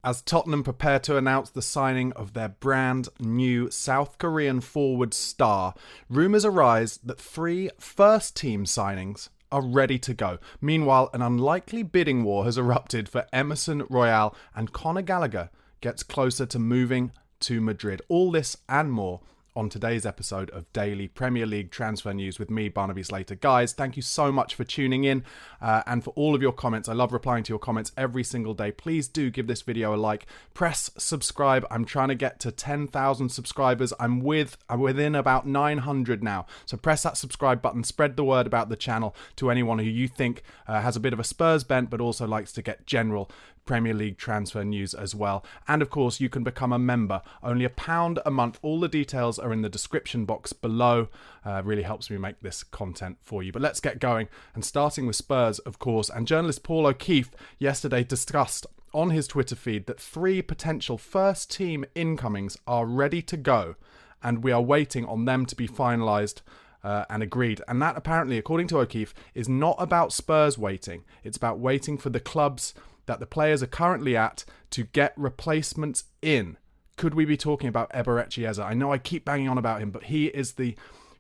As Tottenham prepare to announce the signing of their brand new South Korean forward star, rumours arise that 3 first-team signings are ready to go. Meanwhile, an unlikely bidding war has erupted for Emerson Royal, and Conor Gallagher gets closer to moving to Madrid. All this and more on today's episode of Daily Premier League Transfer News with me, Barnaby Slater. Guys, thank you so much for tuning in and for all of your comments. I love replying to your comments every single day. Please do give this video a like. Press subscribe. I'm trying to get to 10,000 subscribers. I'm within about 900 now. So press that subscribe button. Spread the word about the channel to anyone who you think has a bit of a Spurs bent, but also likes to get general Premier League transfer news as well. And of course, you can become a member. Only £1 a month. All the details are in the description box below. Really helps me make this content for you. But let's get going. And starting with Spurs, of course. And journalist Paul O'Keefe yesterday discussed on his Twitter feed that 3 potential first team incomings are ready to go. And we are waiting on them to be finalised and agreed. And that apparently, according to O'Keefe, is not about Spurs waiting. It's about waiting for the clubs that the players are currently at to get replacements in. Could we be talking about Eberechi Eze? I know I keep banging on about him, but he is the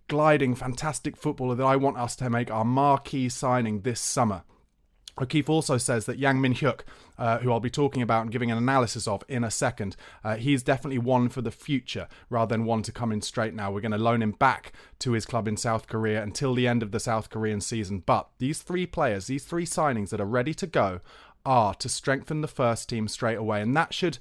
gliding, fantastic footballer that I want us to make our marquee signing this summer. O'Keefe also says that Yang-Min Hyuk, who I'll be talking about and giving an analysis of in a second, he's definitely one for the future rather than one to come in straight now. We're going to loan him back to his club in South Korea until the end of the South Korean season. But these 3 players, these 3 signings that are ready to go are to strengthen the first team straight away. And that should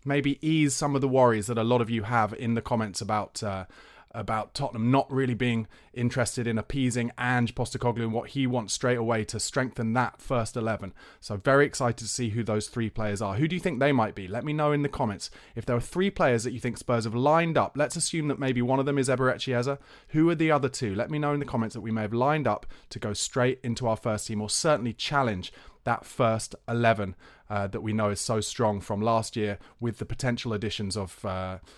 maybe ease some of the worries that a lot of you have in the comments about Tottenham not really being interested in appeasing Ange Postecoglou and what he wants straight away to strengthen that first 11. So very excited to see who those 3 players are. Who do you think they might be? Let me know in the comments. If there are 3 players that you think Spurs have lined up, let's assume that maybe one of them is Eberechi Eze. Who are the other 2? Let me know in the comments that we may have lined up to go straight into our first team, or certainly challenge that first 11 that we know is so strong from last year, with the potential additions of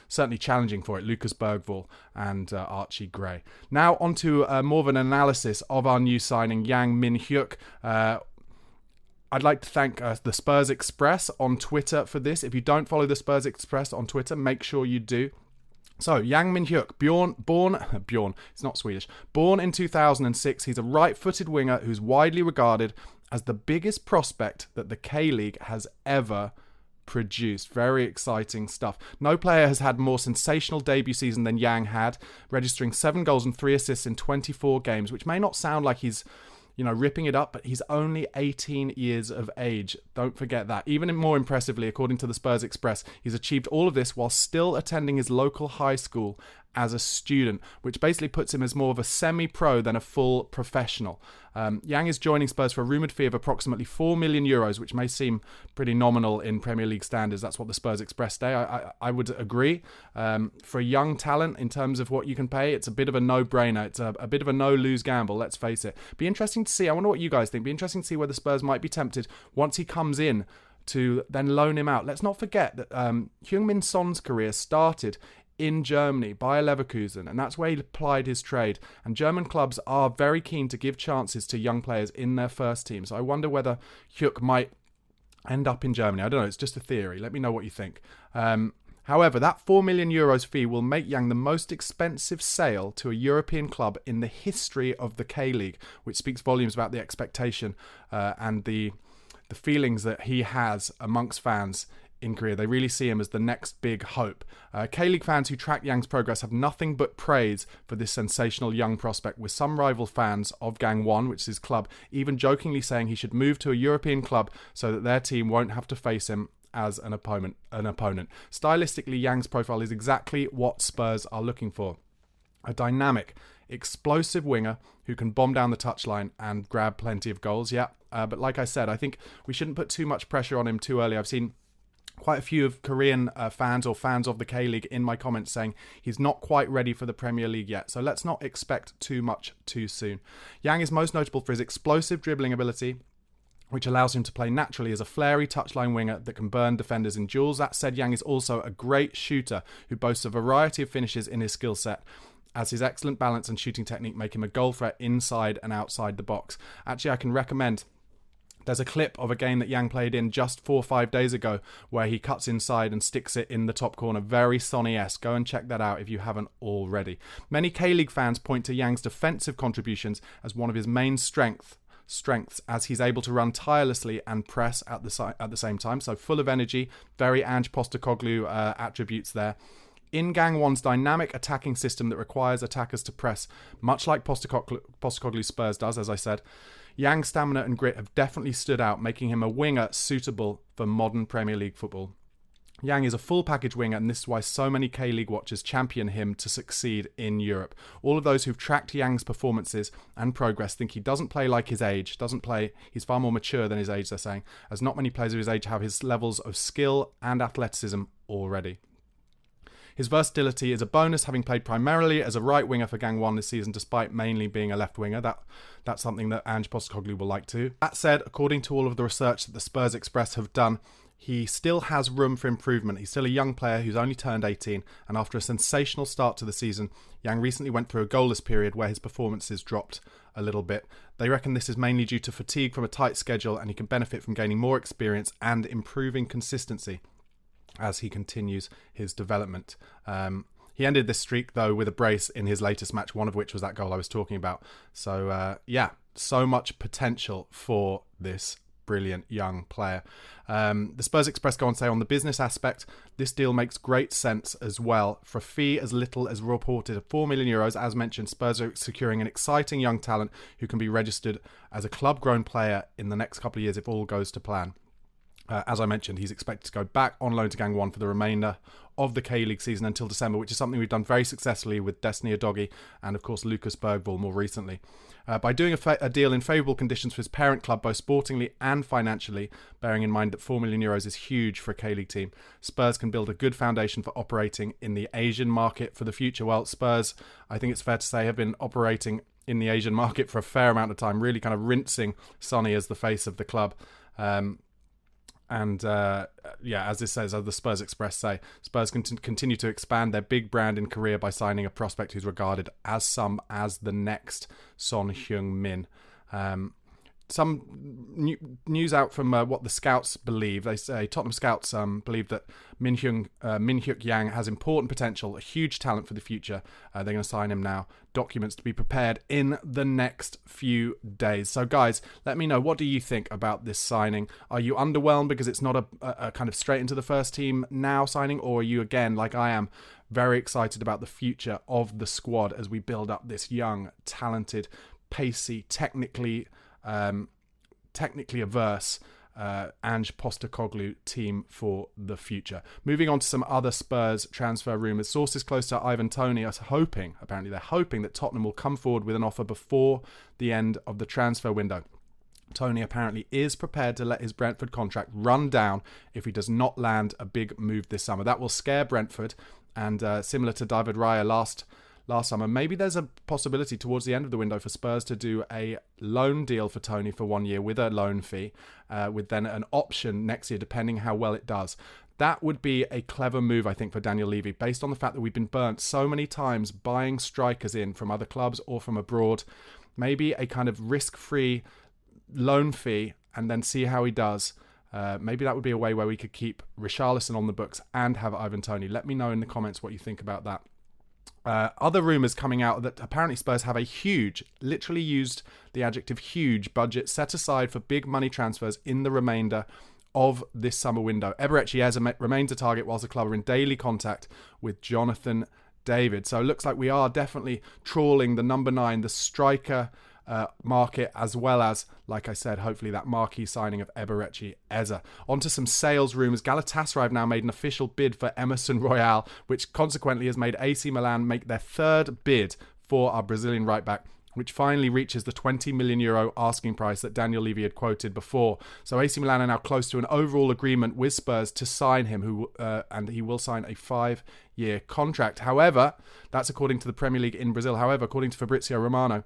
certainly challenging for it, Lucas Bergvall and Archie Gray. Now on to more of an analysis of our new signing, Yang-Min Hyuk. I'd like to thank the Spurs Express on Twitter for this. If you don't follow the Spurs Express on Twitter, make sure you do. So, Yang-Min Hyuk, Bjorn, it's not Swedish. Born in 2006, he's a right-footed winger who's widely regarded as the biggest prospect that the K-League has ever produced. Very exciting stuff. No player has had more sensational debut season than Yang had, registering 7 goals and 3 assists in 24 games, which may not sound like he's ripping it up, but he's only 18 years of age. Don't forget that. Even more impressively, according to the Spurs Express, he's achieved all of this while still attending his local high school as a student, which basically puts him as more of a semi-pro than a full professional. Yang is joining Spurs for a rumoured fee of approximately €4 million, which may seem pretty nominal in Premier League standards. That's what the Spurs Express say. I would agree. For a young talent, in terms of what you can pay, it's a bit of a no-brainer. It's a bit of a no-lose gamble, let's face it. Be interesting to see. I wonder what you guys think. Be interesting to see whether Spurs might be tempted, once he comes in, to then loan him out. Let's not forget that Heung-Min Son's career started in Germany by Leverkusen, and that's where he applied his trade. And German clubs are very keen to give chances to young players in their first team. So I wonder whether Hyuk might end up in Germany. I don't know. It's just a theory. Let me know what you think. However, that €4 million fee will make Yang the most expensive sale to a European club in the history of the K-League, which speaks volumes about the expectation and the feelings that he has amongst fans in Korea. They really see him as the next big hope. K-League fans who track Yang's progress have nothing but praise for this sensational young prospect, with some rival fans of Gangwon, which is his club, even jokingly saying he should move to a European club so that their team won't have to face him as an opponent. Stylistically, Yang's profile is exactly what Spurs are looking for. A dynamic, explosive winger who can bomb down the touchline and grab plenty of goals. But like I said, I think we shouldn't put too much pressure on him too early. I've seen quite a few of Korean fans or fans of the K-League in my comments saying he's not quite ready for the Premier League yet. So let's not expect too much too soon. Yang is most notable for his explosive dribbling ability, which allows him to play naturally as a flary touchline winger that can burn defenders in duels. That said, Yang is also a great shooter who boasts a variety of finishes in his skill set, as his excellent balance and shooting technique make him a goal threat inside and outside the box. Actually, I can recommend There's a clip of a game that Yang played in just 4 or 5 days ago where he cuts inside and sticks it in the top corner. Very Sonny-esque. Go and check that out if you haven't already. Many K-League fans point to Yang's defensive contributions as one of his main strengths, as he's able to run tirelessly and press at the same time. So full of energy, very Ange Postecoglou attributes there. In Gang One's dynamic attacking system that requires attackers to press, much like Postecoglou's Spurs does, as I said, Yang's stamina and grit have definitely stood out, making him a winger suitable for modern Premier League football. Yang is a full package winger, and this is why so many K-League watchers champion him to succeed in Europe. All of those who've tracked Yang's performances and progress think he doesn't play like his age, he's far more mature than his age, they're saying, as not many players of his age have his levels of skill and athleticism already. His versatility is a bonus, having played primarily as a right winger for Gang 1 this season, despite mainly being a left winger. That's something that Ange Postecoglou will like too. That said, according to all of the research that the Spurs Express have done, he still has room for improvement. He's still a young player who's only turned 18, and after a sensational start to the season, Yang recently went through a goalless period where his performances dropped a little bit. They reckon this is mainly due to fatigue from a tight schedule, and he can benefit from gaining more experience and improving consistency as he continues his development. He ended this streak, though, with a brace in his latest match, one of which was that goal I was talking about. So, so much potential for this brilliant young player. The Spurs Express go on to say, on the business aspect, this deal makes great sense as well. For a fee as little as reported of €4 million, as mentioned, Spurs are securing an exciting young talent who can be registered as a club-grown player in the next couple of years if all goes to plan. As I mentioned, he's expected to go back on loan to Gang 1 for the remainder of the K-League season until December, which is something we've done very successfully with Destiny Udogie and, of course, Lucas Bergvall more recently. By doing a deal in favourable conditions for his parent club, both sportingly and financially, bearing in mind that €4 million is huge for a K-League team, Spurs can build a good foundation for operating in the Asian market for the future. Well, Spurs, I think it's fair to say, have been operating in the Asian market for a fair amount of time, really kind of rinsing Sonny as the face of the club. As this says, as the Spurs Express say, Spurs can continue to expand their big brand in Korea by signing a prospect who's regarded as the next Son Heung-Min. Some news out from what the scouts believe. They say Tottenham scouts believe that Min Hyuk Yang has important potential, a huge talent for the future. They're going to sign him now. Documents to be prepared in the next few days. So guys, let me know, what do you think about this signing? Are you underwhelmed because it's not a kind of straight into the first team now signing, or are you, again, like I am, very excited about the future of the squad as we build up this young, talented, pacey, technically averse Ange Postecoglou team for the future. Moving on to some other Spurs transfer rumours. Sources close to Ivan Toney are hoping that Tottenham will come forward with an offer before the end of the transfer window. Toney apparently is prepared to let his Brentford contract run down if he does not land a big move this summer. That will scare Brentford, and similar to David Raya last summer, maybe there's a possibility towards the end of the window for Spurs to do a loan deal for Toney for 1 year with a loan fee, with then an option next year depending how well it does. That would be a clever move, I think, for Daniel Levy, based on the fact that we've been burnt so many times buying strikers in from other clubs or from abroad. Maybe a kind of risk-free loan fee and then see how he does. Maybe that would be a way where we could keep Richarlison on the books and have Ivan Toney. Let me know in the comments what you think about that. Other rumours coming out that apparently Spurs have a huge, literally used the adjective huge, budget set aside for big money transfers in the remainder of this summer window. Eberechi Eze remains a target whilst the club are in daily contact with Jonathan David. So it looks like we are definitely trawling the number 9, the striker market, as well as, like I said, hopefully that marquee signing of Eberechi Eze. On to some sales rumours. Galatasaray have now made an official bid for Emerson Royal, which consequently has made AC Milan make their third bid for our Brazilian right-back, which finally reaches the €20 million asking price that Daniel Levy had quoted before. So AC Milan are now close to an overall agreement with Spurs to sign him, and he will sign a 5-year contract. However, that's according to the Premier League in Brazil. However, according to Fabrizio Romano,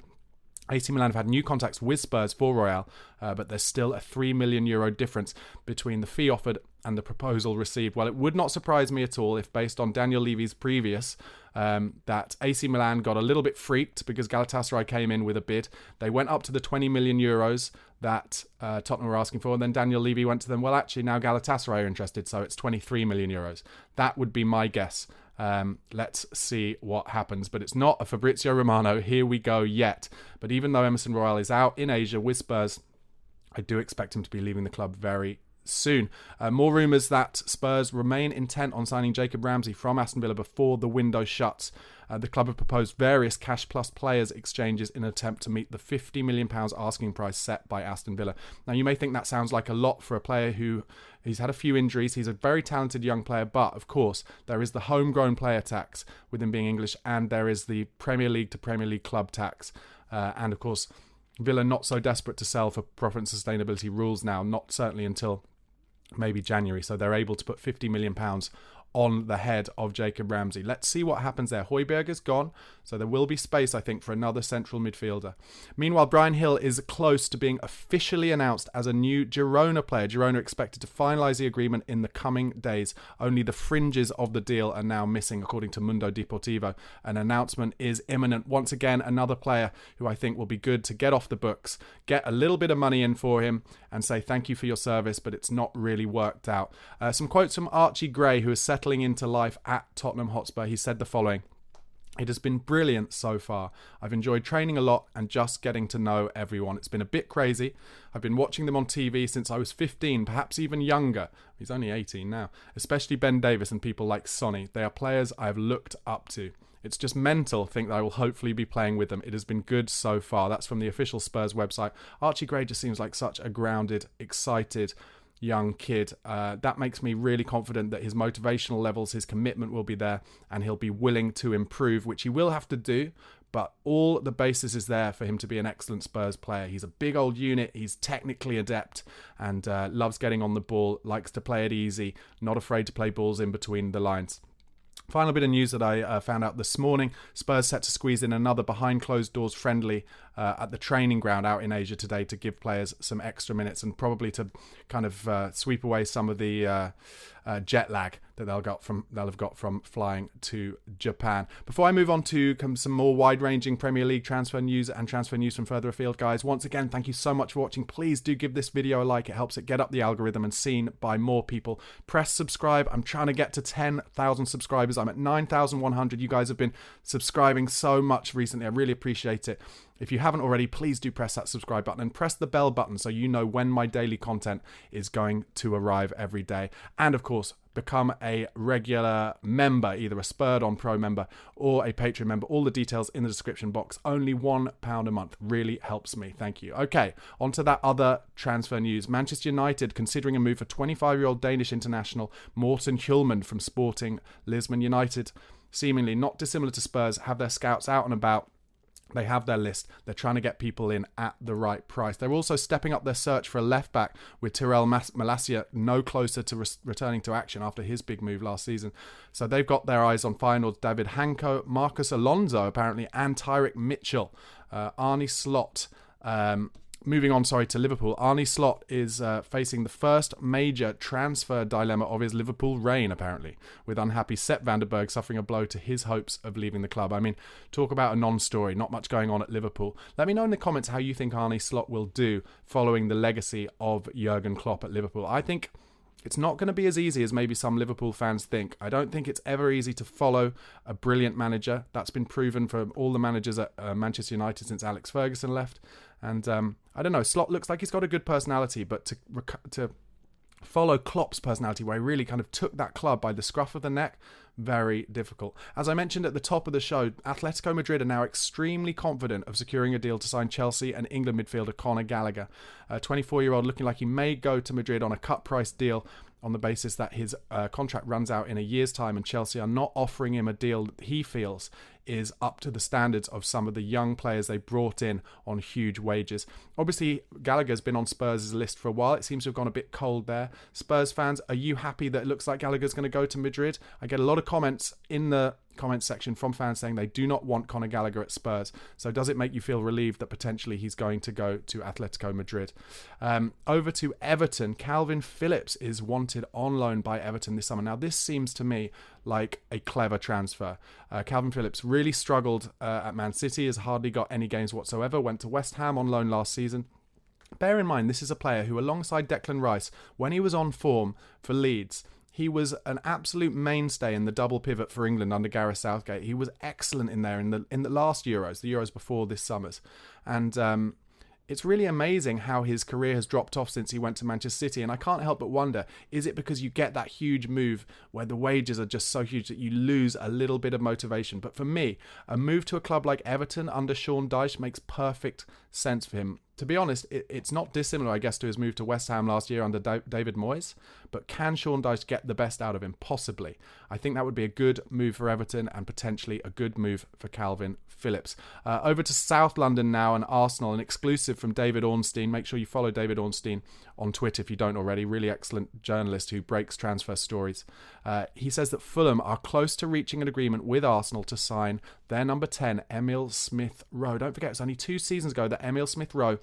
AC Milan have had new contacts with Spurs for Royal, but there's still a €3 million difference between the fee offered and the proposal received. Well, it would not surprise me at all if, based on Daniel Levy's previous, that AC Milan got a little bit freaked because Galatasaray came in with a bid. They went up to the €20 million that Tottenham were asking for, and then Daniel Levy went to them, well, actually, now Galatasaray are interested, so it's €23 million. That would be my guess. Let's see what happens. But it's not a Fabrizio Romano, here we go yet. But even though Emerson Royal is out in Asia with Spurs, I do expect him to be leaving the club very soon. More rumours that Spurs remain intent on signing Jacob Ramsey from Aston Villa before the window shuts. The club have proposed various cash plus players exchanges in an attempt to meet the £50 million asking price set by Aston Villa. Now, you may think that sounds like a lot for a player who he's had a few injuries. He's a very talented young player, but of course there is the homegrown player tax with him being English, and there is the Premier League to Premier League club tax, and of course Villa not so desperate to sell for profit and sustainability rules now, not certainly until maybe January, so they're able to put £50 million on the head of Jacob Ramsey. Let's see what happens there. Højbjerg's gone, so there will be space, I think, for another central midfielder. Meanwhile, Bryan Hill is close to being officially announced as a new Girona player. Girona are expected to finalise the agreement in the coming days. Only the fringes of the deal are now missing, according to Mundo Deportivo. An announcement is imminent. Once again, another player who I think will be good to get off the books, get a little bit of money in for him, and say thank you for your service, but it's not really worked out. Some quotes from Archie Gray, who is settling into life at Tottenham Hotspur. He said the following: "It has been brilliant so far. I've enjoyed training a lot and just getting to know everyone. It's been a bit crazy. I've been watching them on TV since I was 15, perhaps even younger." He's only 18 now. "Especially Ben Davies and people like Sonny. They are players I have looked up to. It's just mental to think that I will hopefully be playing with them. It has been good so far." That's from the official Spurs website. Archie Gray just seems like such a grounded, excited young kid. That makes me really confident that his motivational levels, his commitment will be there, and he'll be willing to improve, which he will have to do, but all the basis is there for him to be an excellent Spurs player. He's a big old unit, he's technically adept, and loves getting on the ball, likes to play it easy, not afraid to play balls in between the lines. Final bit of news that I found out this morning: Spurs set to squeeze in another behind closed doors friendly at the training ground out in Asia today to give players some extra minutes and probably to kind of sweep away some of the jet lag that they'll have got from flying to Japan. Before I move on to some more wide-ranging Premier League transfer news and transfer news from further afield, guys, once again, thank you so much for watching. Please do give this video a like. It helps it get up the algorithm and seen by more people. Press subscribe. I'm trying to get to 10,000 subscribers. I'm at 9,100. You guys have been subscribing so much recently. I really appreciate it. If you haven't already, please do press that subscribe button and press the bell button so you know when my daily content is going to arrive every day. And of course, become a regular member, either a Spurred On Pro member or a Patreon member. All the details in the description box. Only £1 a month really helps me. Thank you. Okay, on to that other transfer news. Manchester United considering a move for 25-year-old Danish international Morten Heung-Min from Sporting Lisbon. United, seemingly not dissimilar to Spurs, have their scouts out and about. They have their list. They're trying to get people in at the right price. They're also stepping up their search for a left-back, with Tyrell Malacia no closer to returning to action after his big move last season. So they've got their eyes on Feyenoord's David Hanko, Marcus Alonso apparently, and Tyrick Mitchell. Arne Slot... Moving on, to Liverpool. Arne Slot is facing the first major transfer dilemma of his Liverpool reign, apparently, with unhappy Sepp van der Berg suffering a blow to his hopes of leaving the club. I mean, talk about a non-story, not much going on at Liverpool. Let me know in the comments how you think Arne Slot will do following the legacy of Jurgen Klopp at Liverpool. I think it's not going to be as easy as maybe some Liverpool fans think. I don't think it's ever easy to follow a brilliant manager. That's been proven for all the managers at Manchester United since Alex Ferguson left. And I don't know, Slot looks like he's got a good personality, but to follow Klopp's personality, where he really kind of took that club by the scruff of the neck, very difficult. As I mentioned at the top of the show, Atletico Madrid are now extremely confident of securing a deal to sign Chelsea and England midfielder Conor Gallagher. A 24-year-old looking like he may go to Madrid on a cut price deal on the basis that his contract runs out in a year's time, and Chelsea are not offering him a deal that he feels is up to the standards of some of the young players they brought in on huge wages. Obviously, Gallagher's been on Spurs' list for a while. It seems to have gone a bit cold there. Spurs fans, are you happy that it looks like Gallagher's going to go to Madrid? I get a lot of comments in the comment section from fans saying they do not want Conor Gallagher at Spurs. So does it make you feel relieved that potentially he's going to go to Atletico Madrid? Over to Everton. Calvin Phillips is wanted on loan by Everton this summer. Now, this seems to me like a clever transfer. Calvin Phillips really struggled at Man City, has hardly got any games whatsoever, went to West Ham on loan last season. Bear in mind, this is a player who, alongside Declan Rice, when he was on form for Leeds, he was an absolute mainstay in the double pivot for England under Gareth Southgate. He was excellent in there in the last Euros, the Euros before this summer's. And it's really amazing how his career has dropped off since he went to Manchester City. And I can't help but wonder, is it because you get that huge move where the wages are just so huge that you lose a little bit of motivation? But for me, a move to a club like Everton under Sean Dyche makes perfect sense for him. To be honest, it's not dissimilar, I guess, to his move to West Ham last year under David Moyes. But can Sean Dyche get the best out of him? Possibly. I think that would be a good move for Everton and potentially a good move for Calvin Phillips. Over to South London now and Arsenal, an exclusive from David Ornstein. Make sure you follow David Ornstein on Twitter if you don't already. Really excellent journalist who breaks transfer stories. He says that Fulham are close to reaching an agreement with Arsenal to sign their number 10, Emile Smith-Rowe. Don't forget, it was only 2 seasons ago that Emile Smith-Rowe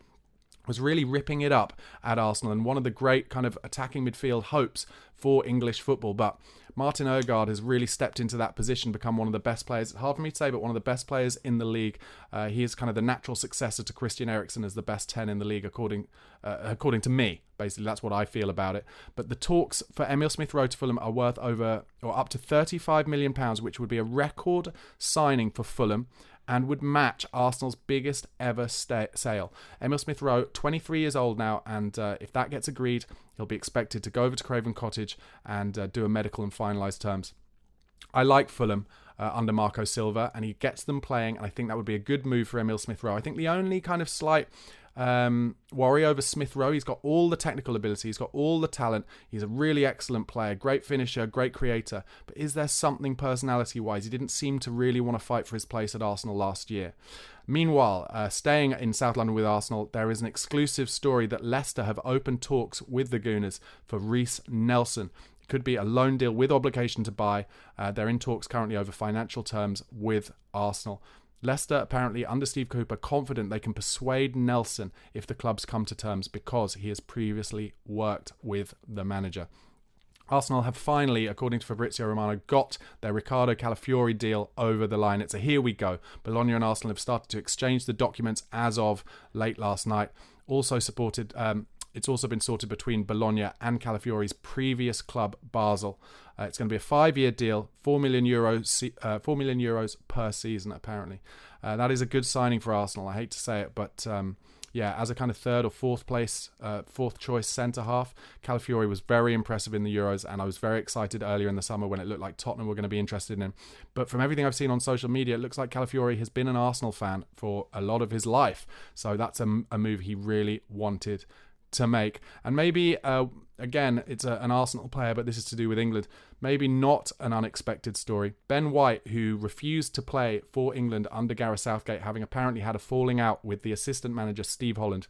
was really ripping it up at Arsenal and one of the great kind of attacking midfield hopes for English football. But Martin Ødegaard has really stepped into that position, become one of the best players. It's hard for me to say, but one of the best players in the league. He is kind of the natural successor to Christian Eriksen as the best 10 in the league, according to me. Basically, that's what I feel about it. But the talks for Emile Smith-Rowe to Fulham are worth up to £35 million, which would be a record signing for Fulham and would match Arsenal's biggest ever sale. Emile Smith-Rowe, 23 years old now, and if that gets agreed, he'll be expected to go over to Craven Cottage and do a medical and finalise terms. I like Fulham under Marco Silva, and he gets them playing, and I think that would be a good move for Emile Smith-Rowe. I think the only kind of slight worry over Smith-Rowe, he's got all the technical ability, he's got all the talent, he's a really excellent player, great finisher, great creator, but is there something personality-wise? He didn't seem to really want to fight for his place at Arsenal last year. Meanwhile, staying in South London with Arsenal, there is an exclusive story that Leicester have opened talks with the Gooners for Reiss Nelson. It could be a loan deal with obligation to buy. They're in talks currently over financial terms with Arsenal. Leicester, apparently, under Steve Cooper, confident they can persuade Nelson if the clubs come to terms because he has previously worked with the manager. Arsenal have finally, according to Fabrizio Romano, got their Riccardo Calafiori deal over the line. It's a here we go. Bologna and Arsenal have started to exchange the documents as of late last night. Also supported... It's also been sorted between Bologna and Calafiori's previous club, Basel. It's going to be a 5-year deal, €4 million per season, apparently. That is a good signing for Arsenal. I hate to say it, but as a kind of third or fourth choice centre-half, Calafiori was very impressive in the Euros, and I was very excited earlier in the summer when it looked like Tottenham were going to be interested in him. But from everything I've seen on social media, it looks like Calafiori has been an Arsenal fan for a lot of his life. So that's a move he really wanted to make. And maybe again it's an Arsenal player, but this is to do with England, maybe not an unexpected story. Ben White, who refused to play for England under Gareth Southgate, having apparently had a falling out with the assistant manager Steve Holland,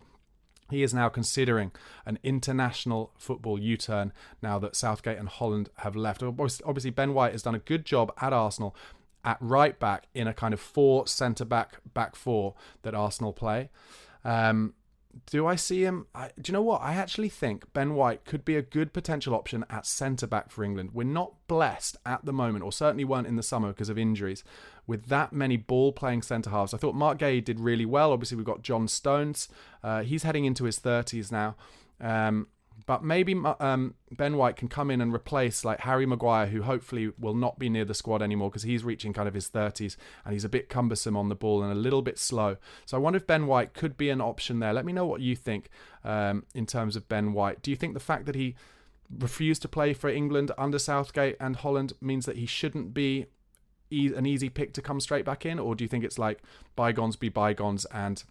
he is now considering an international football U-turn now that Southgate and Holland have left. Obviously Ben White has done a good job at Arsenal at right back in a kind of 4 centre-back back 4 that Arsenal play. Do I see him? Do you know what? I actually think Ben White could be a good potential option at centre-back for England. We're not blessed at the moment, or certainly weren't in the summer because of injuries, with that many ball-playing centre-halves. I thought Mark Gay did really well. Obviously, we've got John Stones. He's heading into his 30s now. But maybe Ben White can come in and replace like Harry Maguire, who hopefully will not be near the squad anymore because he's reaching kind of his 30s and he's a bit cumbersome on the ball and a little bit slow. So I wonder if Ben White could be an option there. Let me know what you think in terms of Ben White. Do you think the fact that he refused to play for England under Southgate and Holland means that he shouldn't be an easy pick to come straight back in? Or do you think it's like bygones be bygones and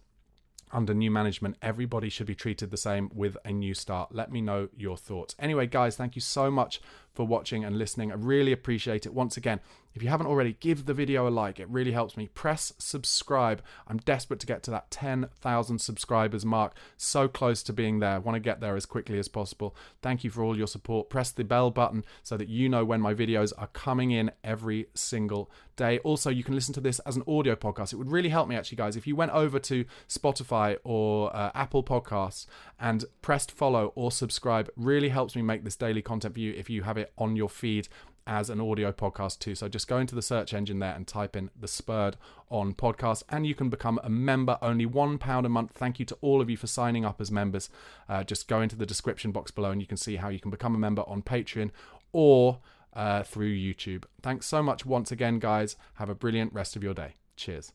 under new management, everybody should be treated the same with a new start? Let me know your thoughts. Anyway, guys, thank you so much for watching and listening. I really appreciate it. Once again, if you haven't already, give the video a like. It really helps me. Press subscribe. I'm desperate to get to that 10,000 subscribers mark. So close to being there. I want to get there as quickly as possible. Thank you for all your support. Press the bell button so that you know when my videos are coming in every single day. Also, you can listen to this as an audio podcast. It would really help me, actually, guys, if you went over to Spotify or Apple Podcasts and pressed follow or subscribe. Really helps me make this daily content for you if you have it on your feed as an audio podcast too. So just go into the search engine there and type in the Spurred On podcast, and you can become a member. Only £1 a month. Thank you to all of you for signing up as members. Just go into the description box below and you can see how you can become a member on Patreon or through YouTube. Thanks so much once again, guys. Have a brilliant rest of your day. Cheers.